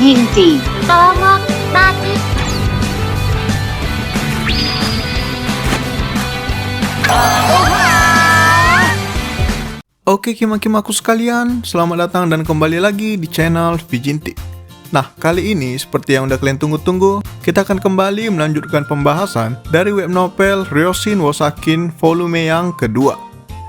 Hinti. Tolong mati. Oke kima-kimaku sekalian, selamat datang dan kembali lagi di channel Vijinti. Nah, kali ini seperti yang udah kalian tunggu-tunggu, kita akan kembali melanjutkan pembahasan dari web novel Ryoshin Wosakin volume yang kedua.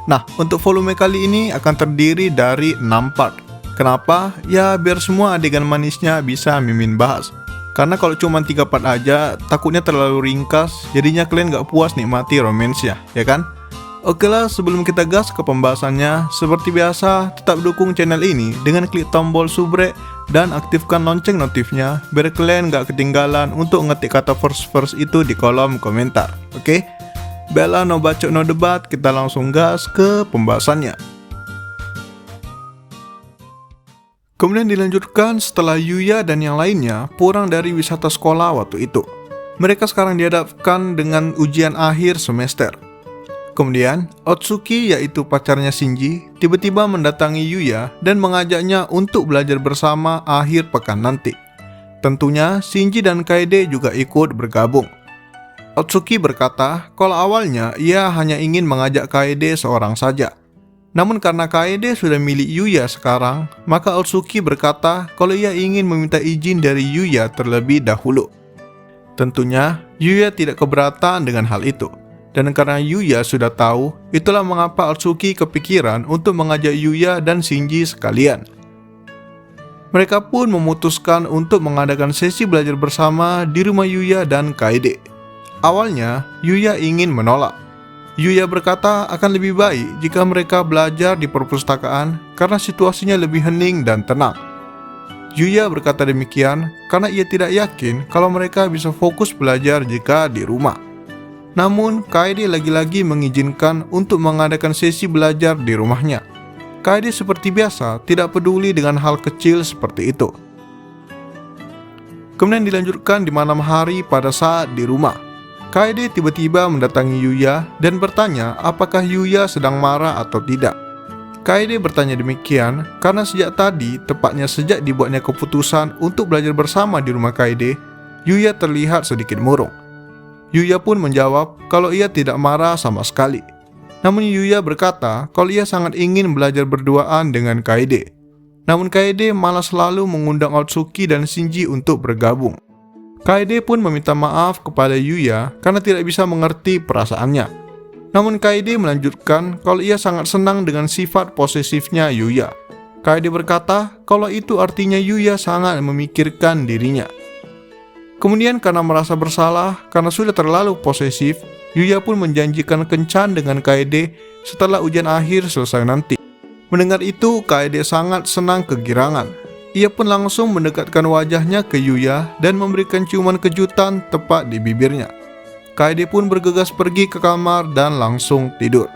Nah, untuk volume kali ini akan terdiri dari 6 part. Kenapa? Ya biar semua adegan manisnya bisa Mimin bahas. Karena kalau cuma 3 part aja, takutnya terlalu ringkas, jadinya kalian gak puas nikmati romansnya, ya kan? Oke lah, sebelum kita gas ke pembahasannya, seperti biasa, tetap dukung channel ini dengan klik tombol subrek dan aktifkan lonceng notifnya, biar kalian gak ketinggalan untuk ngetik kata first itu di kolom komentar. Oke? Bella no bacot no debat, kita langsung gas ke pembahasannya. Kemudian dilanjutkan setelah Yuya dan yang lainnya pulang dari wisata sekolah waktu itu. Mereka sekarang dihadapkan dengan ujian akhir semester. Kemudian, Otsuki yaitu pacarnya Shinji tiba-tiba mendatangi Yuya dan mengajaknya untuk belajar bersama akhir pekan nanti. Tentunya Shinji dan Kaede juga ikut bergabung. Otsuki berkata kalau awalnya ia hanya ingin mengajak Kaede seorang saja. Namun karena Kaede sudah milik Yuya sekarang, maka Otsuki berkata kalau ia ingin meminta izin dari Yuya terlebih dahulu. Tentunya Yuya tidak keberatan dengan hal itu. Dan karena Yuya sudah tahu, itulah mengapa Otsuki kepikiran untuk mengajak Yuya dan Shinji sekalian. Mereka pun memutuskan untuk mengadakan sesi belajar bersama di rumah Yuya dan Kaede. Awalnya, Yuya ingin menolak. Yuya berkata akan lebih baik jika mereka belajar di perpustakaan karena situasinya lebih hening dan tenang. Yuya berkata demikian karena ia tidak yakin kalau mereka bisa fokus belajar jika di rumah. Namun, Kaede lagi-lagi mengizinkan untuk mengadakan sesi belajar di rumahnya. Kaede seperti biasa tidak peduli dengan hal kecil seperti itu. Kemudian dilanjutkan di malam hari pada saat di rumah. Kaede tiba-tiba mendatangi Yuya dan bertanya apakah Yuya sedang marah atau tidak. Kaede bertanya demikian karena sejak tadi, tepatnya sejak dibuatnya keputusan untuk belajar bersama di rumah Kaede, Yuya terlihat sedikit murung. Yuya pun menjawab kalau ia tidak marah sama sekali. Namun Yuya berkata kalau ia sangat ingin belajar berduaan dengan Kaede. Namun Kaede malah selalu mengundang Otsuki dan Shinji untuk bergabung. Kaede pun meminta maaf kepada Yuya karena tidak bisa mengerti perasaannya. Namun Kaede melanjutkan kalau ia sangat senang dengan sifat posesifnya Yuya. Kaede berkata kalau itu artinya Yuya sangat memikirkan dirinya. Kemudian karena merasa bersalah karena sudah terlalu posesif, Yuya pun menjanjikan kencan dengan Kaede setelah ujian akhir selesai nanti. Mendengar itu, Kaede sangat senang kegirangan. Ia pun langsung mendekatkan wajahnya ke Yuya dan memberikan ciuman kejutan tepat di bibirnya. Kaede pun bergegas pergi ke kamar dan langsung tidur.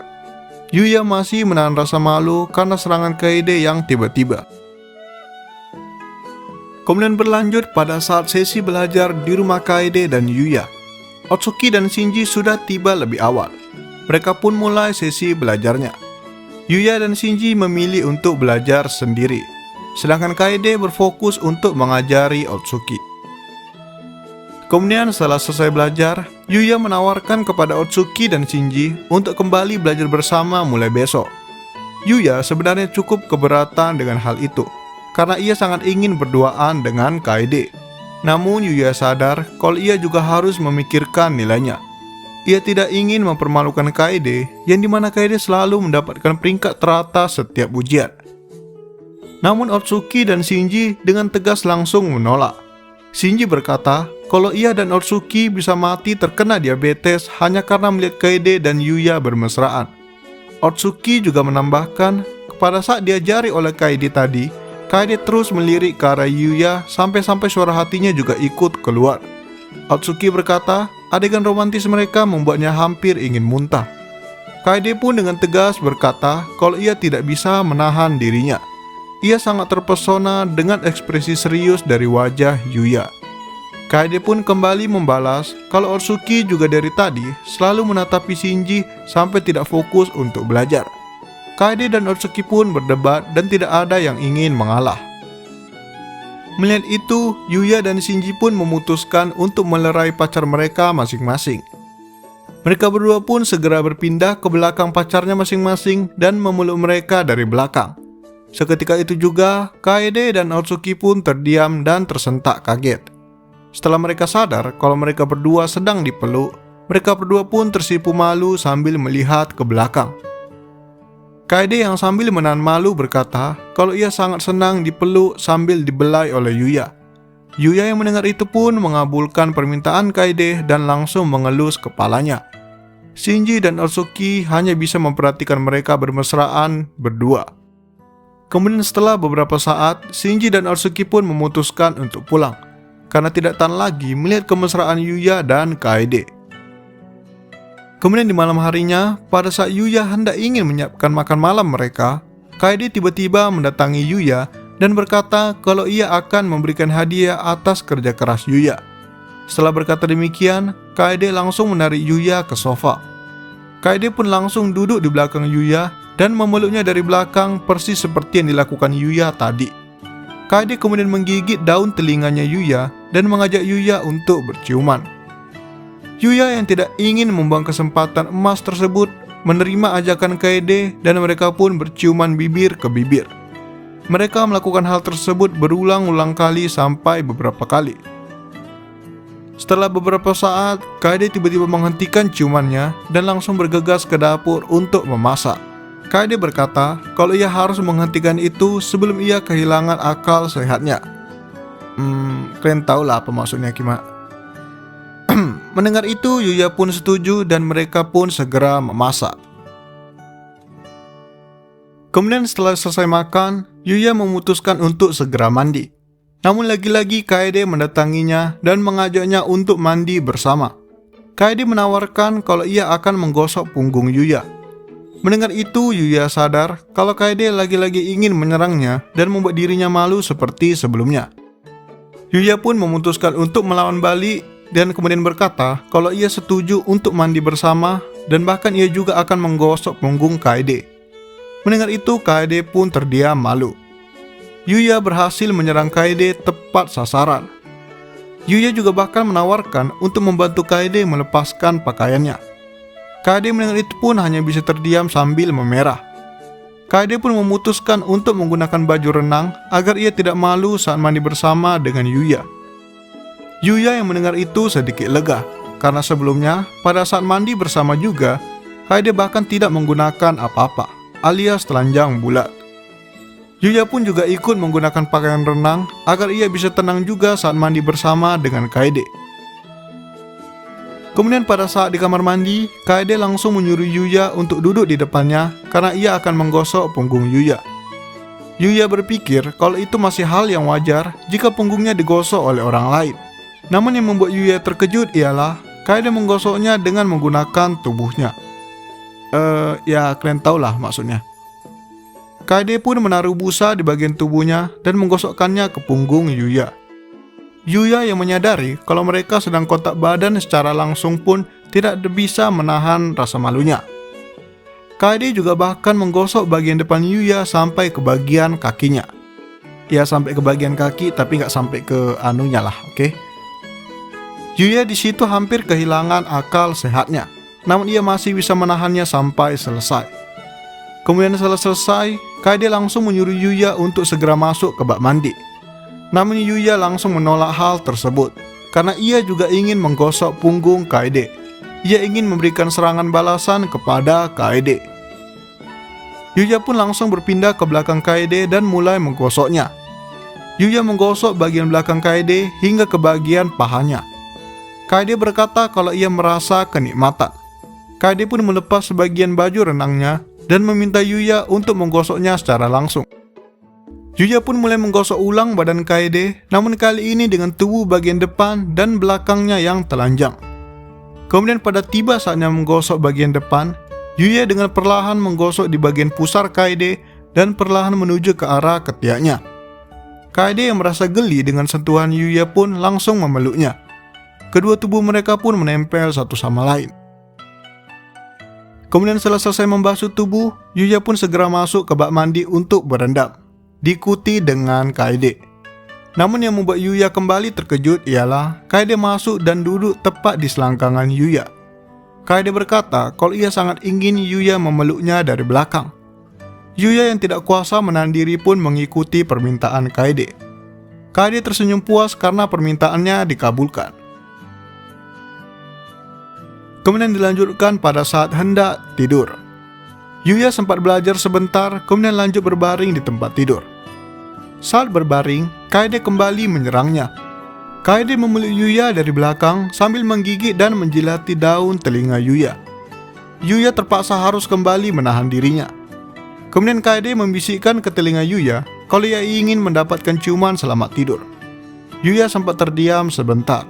Yuya masih menahan rasa malu karena serangan Kaede yang tiba-tiba. Kemudian berlanjut pada saat sesi belajar di rumah Kaede dan Yuya. Otsuki dan Shinji sudah tiba lebih awal. Mereka pun mulai sesi belajarnya. Yuya dan Shinji memilih untuk belajar sendiri, sedangkan Kaede berfokus untuk mengajari Otsuki. Kemudian setelah selesai belajar, Yuya menawarkan kepada Otsuki dan Shinji untuk kembali belajar bersama mulai besok. Yuya sebenarnya cukup keberatan dengan hal itu, karena ia sangat ingin berduaan dengan Kaede. Namun Yuya sadar kalau ia juga harus memikirkan nilainya. Ia tidak ingin mempermalukan Kaede, yang dimana Kaede selalu mendapatkan peringkat teratas setiap ujian. Namun Otsuki dan Shinji dengan tegas langsung menolak. Shinji berkata kalau ia dan Otsuki bisa mati terkena diabetes hanya karena melihat Kaede dan Yuya bermesraan. Otsuki juga menambahkan pada saat diajari oleh Kaede tadi, Kaede terus melirik ke arah Yuya sampai-sampai suara hatinya juga ikut keluar. Otsuki berkata, adegan romantis mereka membuatnya hampir ingin muntah. Kaede pun dengan tegas berkata kalau ia tidak bisa menahan dirinya. Ia sangat terpesona dengan ekspresi serius dari wajah Yuya. Kaede pun kembali membalas kalau Otsuki juga dari tadi selalu menatapi Shinji sampai tidak fokus untuk belajar. Kaede dan Otsuki pun berdebat dan tidak ada yang ingin mengalah. Melihat itu, Yuya dan Shinji pun memutuskan untuk melerai pacar mereka masing-masing. Mereka berdua pun segera berpindah ke belakang pacarnya masing-masing dan memeluk mereka dari belakang. Seketika itu juga, Kaede dan Otsuki pun terdiam dan tersentak kaget. Setelah mereka sadar kalau mereka berdua sedang dipeluk, mereka berdua pun tersipu malu sambil melihat ke belakang. Kaede yang sambil menahan malu berkata kalau ia sangat senang dipeluk sambil dibelai oleh Yuya. Yuya yang mendengar itu pun mengabulkan permintaan Kaede dan langsung mengelus kepalanya. Shinji dan Otsuki hanya bisa memperhatikan mereka bermesraan berdua. Kemudian setelah beberapa saat, Shinji dan Otsuki pun memutuskan untuk pulang karena tidak tahan lagi melihat kemesraan Yuya dan Kaede. Kemudian di malam harinya, pada saat Yuya hendak ingin menyiapkan makan malam mereka, Kaede tiba-tiba mendatangi Yuya dan berkata kalau ia akan memberikan hadiah atas kerja keras Yuya. Setelah berkata demikian, Kaede langsung menarik Yuya ke sofa. Kaede pun langsung duduk di belakang Yuya dan memeluknya dari belakang persis seperti yang dilakukan Yuya tadi. Kaede kemudian menggigit daun telinganya Yuya dan mengajak Yuya untuk berciuman. Yuya yang tidak ingin membuang kesempatan emas tersebut menerima ajakan Kaede dan mereka pun berciuman bibir ke bibir. Mereka melakukan hal tersebut berulang-ulang kali sampai beberapa kali. Setelah beberapa saat, Kaede tiba-tiba menghentikan ciumannya dan langsung bergegas ke dapur untuk memasak. Kaede berkata kalau ia harus menghentikan itu sebelum ia kehilangan akal sehatnya. Kalian tahu lah apa maksudnya, Kima. Mendengar itu, Yuya pun setuju dan mereka pun segera memasak. Kemudian setelah selesai makan, Yuya memutuskan untuk segera mandi. Namun lagi-lagi Kaede mendatanginya dan mengajaknya untuk mandi bersama. Kaede menawarkan kalau ia akan menggosok punggung Yuya. Mendengar itu, Yuya sadar kalau Kaede lagi-lagi ingin menyerangnya dan membuat dirinya malu seperti sebelumnya. Yuya pun memutuskan untuk melawan balik dan kemudian berkata kalau ia setuju untuk mandi bersama dan bahkan ia juga akan menggosok punggung Kaede. Mendengar itu, Kaede pun terdiam malu. Yuya berhasil menyerang Kaede tepat sasaran. Yuya juga bahkan menawarkan untuk membantu Kaede melepaskan pakaiannya. Kaede mendengar itu pun hanya bisa terdiam sambil memerah. Kaede pun memutuskan untuk menggunakan baju renang agar ia tidak malu saat mandi bersama dengan Yuya. Yuya yang mendengar itu sedikit lega, karena sebelumnya pada saat mandi bersama juga, Kaede bahkan tidak menggunakan apa-apa, alias telanjang bulat. Yuya pun juga ikut menggunakan pakaian renang agar ia bisa tenang juga saat mandi bersama dengan Kaede. Kemudian pada saat di kamar mandi, Kaede langsung menyuruh Yuya untuk duduk di depannya karena ia akan menggosok punggung Yuya. Yuya berpikir kalau itu masih hal yang wajar jika punggungnya digosok oleh orang lain. Namun yang membuat Yuya terkejut ialah Kaede menggosoknya dengan menggunakan tubuhnya. Ya kalian tahulah maksudnya. Kaede pun menaruh busa di bagian tubuhnya dan menggosokkannya ke punggung Yuya. Yuya yang menyadari kalau mereka sedang kontak badan secara langsung pun tidak bisa menahan rasa malunya. Kaede juga bahkan menggosok bagian depan Yuya sampai ke bagian kakinya. Ya sampai ke bagian kaki tapi nggak sampai ke anunya lah, oke? Yuya di situ hampir kehilangan akal sehatnya, namun ia masih bisa menahannya sampai selesai. Kemudian setelah selesai, Kaede langsung menyuruh Yuya untuk segera masuk ke bak mandi. Namun Yuya langsung menolak hal tersebut, karena ia juga ingin menggosok punggung Kaede. Ia ingin memberikan serangan balasan kepada Kaede. Yuya pun langsung berpindah ke belakang Kaede dan mulai menggosoknya. Yuya menggosok bagian belakang Kaede hingga ke bagian pahanya. Kaede berkata kalau ia merasa kenikmatan. Kaede pun melepas sebagian baju renangnya dan meminta Yuya untuk menggosoknya secara langsung. Yuya pun mulai menggosok ulang badan Kaede, namun kali ini dengan tubuh bagian depan dan belakangnya yang telanjang. Kemudian pada tiba saatnya menggosok bagian depan, Yuya dengan perlahan menggosok di bagian pusar Kaede dan perlahan menuju ke arah ketiaknya. Kaede yang merasa geli dengan sentuhan Yuya pun langsung memeluknya. Kedua tubuh mereka pun menempel satu sama lain. Kemudian setelah selesai membasuh tubuh, Yuya pun segera masuk ke bak mandi untuk berendam, diikuti dengan Kaede. Namun yang membuat Yuya kembali terkejut ialah Kaede masuk dan duduk tepat di selangkangan Yuya. Kaede berkata kalau ia sangat ingin Yuya memeluknya dari belakang. Yuya yang tidak kuasa menahan diri pun mengikuti permintaan Kaede. Kaede tersenyum puas karena permintaannya dikabulkan. Kemudian dilanjutkan pada saat hendak tidur. Yuya sempat belajar sebentar, kemudian lanjut berbaring di tempat tidur. Saat berbaring, Kaede kembali menyerangnya. Kaede memeluk Yuya dari belakang sambil menggigit dan menjilati daun telinga Yuya. Yuya terpaksa harus kembali menahan dirinya. Kemudian Kaede membisikkan ke telinga Yuya kalau ia ingin mendapatkan ciuman selamat tidur. Yuya sempat terdiam sebentar.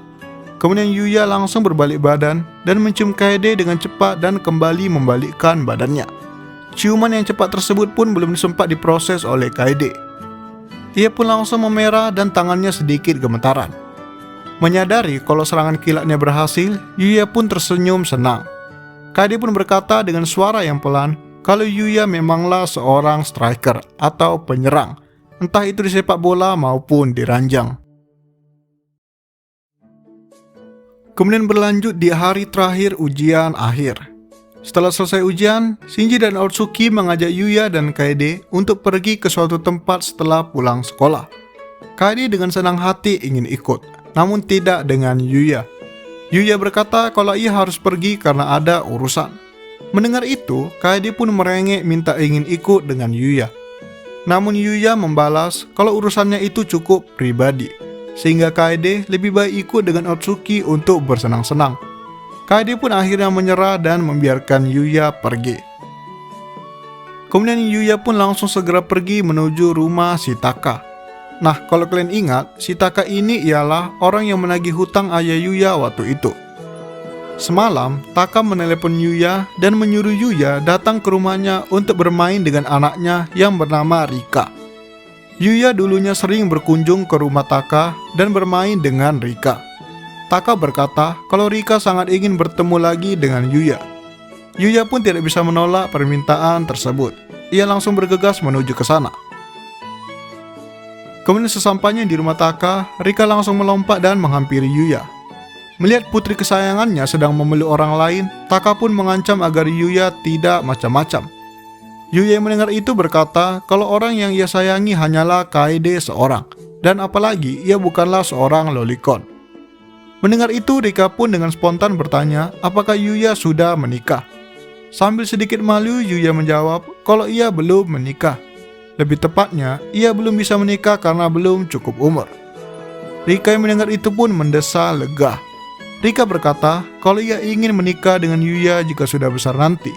Kemudian Yuya langsung berbalik badan dan mencium Kaede dengan cepat dan kembali membalikkan badannya. Ciuman yang cepat tersebut pun belum sempat diproses oleh Kaede. Ia pun langsung memerah dan tangannya sedikit gemetaran. Menyadari kalau serangan kilatnya berhasil, Yuya pun tersenyum senang. Kaede pun berkata dengan suara yang pelan kalau Yuya memanglah seorang striker atau penyerang, entah itu di sepak bola maupun di ranjang. Kemudian berlanjut di hari terakhir ujian akhir. Setelah selesai ujian, Shinji dan Otsuki mengajak Yuya dan Kaede untuk pergi ke suatu tempat setelah pulang sekolah. Kaede dengan senang hati ingin ikut, namun tidak dengan Yuya. Yuya berkata kalau ia harus pergi karena ada urusan. Mendengar itu, Kaede pun merengek minta ingin ikut dengan Yuya. Namun Yuya membalas kalau urusannya itu cukup pribadi, sehingga Kaede lebih baik ikut dengan Otsuki untuk bersenang-senang. Kaede pun akhirnya menyerah dan membiarkan Yuya pergi. Kemudian Yuya pun langsung segera pergi menuju rumah Shitaka. Nah, kalau kalian ingat, Shitaka ini ialah orang yang menagih hutang ayah Yuya waktu itu. Semalam, Taka menelepon Yuya dan menyuruh Yuya datang ke rumahnya untuk bermain dengan anaknya yang bernama Rika. Yuya dulunya sering berkunjung ke rumah Taka dan bermain dengan Rika. Taka berkata kalau Rika sangat ingin bertemu lagi dengan Yuya. Yuya pun tidak bisa menolak permintaan tersebut. Ia langsung bergegas menuju ke sana. Kemudian sesampainya di rumah Taka, Rika langsung melompat dan menghampiri Yuya. Melihat putri kesayangannya sedang memeluk orang lain, Taka pun mengancam agar Yuya tidak macam-macam. Yuya yang mendengar itu berkata kalau orang yang ia sayangi hanyalah Kaede seorang, dan apalagi ia bukanlah seorang lolicon. Mendengar itu, Rika pun dengan spontan bertanya apakah Yuya sudah menikah. Sambil sedikit malu, Yuya menjawab kalau ia belum menikah. Lebih tepatnya, ia belum bisa menikah karena belum cukup umur. Rika yang mendengar itu pun mendesah lega. Rika berkata kalau ia ingin menikah dengan Yuya jika sudah besar nanti.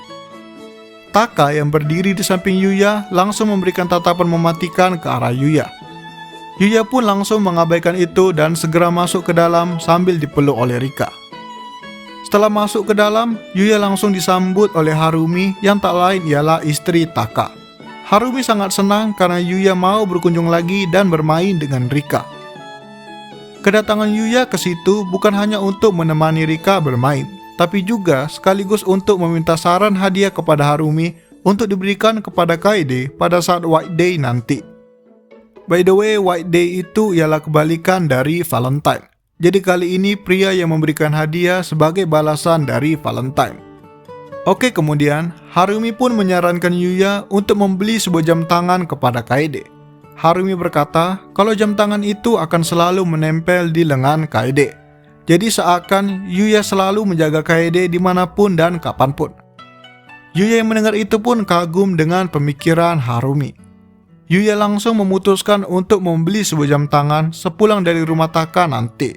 Taka yang berdiri di samping Yuya langsung memberikan tatapan mematikan ke arah Yuya. Yuya pun langsung mengabaikan itu dan segera masuk ke dalam sambil dipeluk oleh Rika. Setelah masuk ke dalam, Yuya langsung disambut oleh Harumi yang tak lain ialah istri Taka. Harumi sangat senang karena Yuya mau berkunjung lagi dan bermain dengan Rika. Kedatangan Yuya ke situ bukan hanya untuk menemani Rika bermain, tapi juga sekaligus untuk meminta saran hadiah kepada Harumi untuk diberikan kepada Kaede pada saat White Day nanti. By the way, White Day itu ialah kebalikan dari Valentine. Jadi kali ini pria yang memberikan hadiah sebagai balasan dari Valentine. Oke, kemudian Harumi pun menyarankan Yuya untuk membeli sebuah jam tangan kepada Kaede. Harumi berkata kalau jam tangan itu akan selalu menempel di lengan Kaede. Jadi seakan Yuya selalu menjaga Kaede dimanapun dan kapanpun. Yuya yang mendengar itu pun kagum dengan pemikiran Harumi. Yuya langsung memutuskan untuk membeli sebuah jam tangan sepulang dari rumah Taka nanti.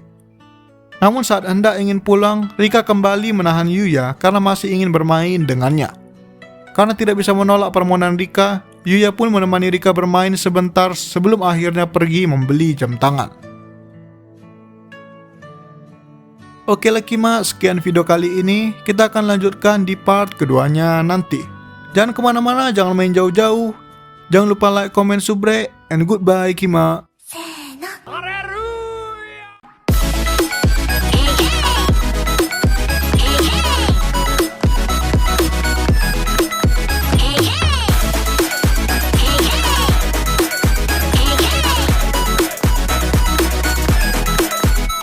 Namun saat hendak ingin pulang, Rika kembali menahan Yuya karena masih ingin bermain dengannya. Karena tidak bisa menolak permohonan Rika, Yuya pun menemani Rika bermain sebentar sebelum akhirnya pergi membeli jam tangan. Oke Lekima, sekian video kali ini. Kita akan lanjutkan di part keduanya nanti. Jangan kemana-mana, jangan main jauh-jauh. Jangan lupa like, comment, subscribe, and goodbye Kima.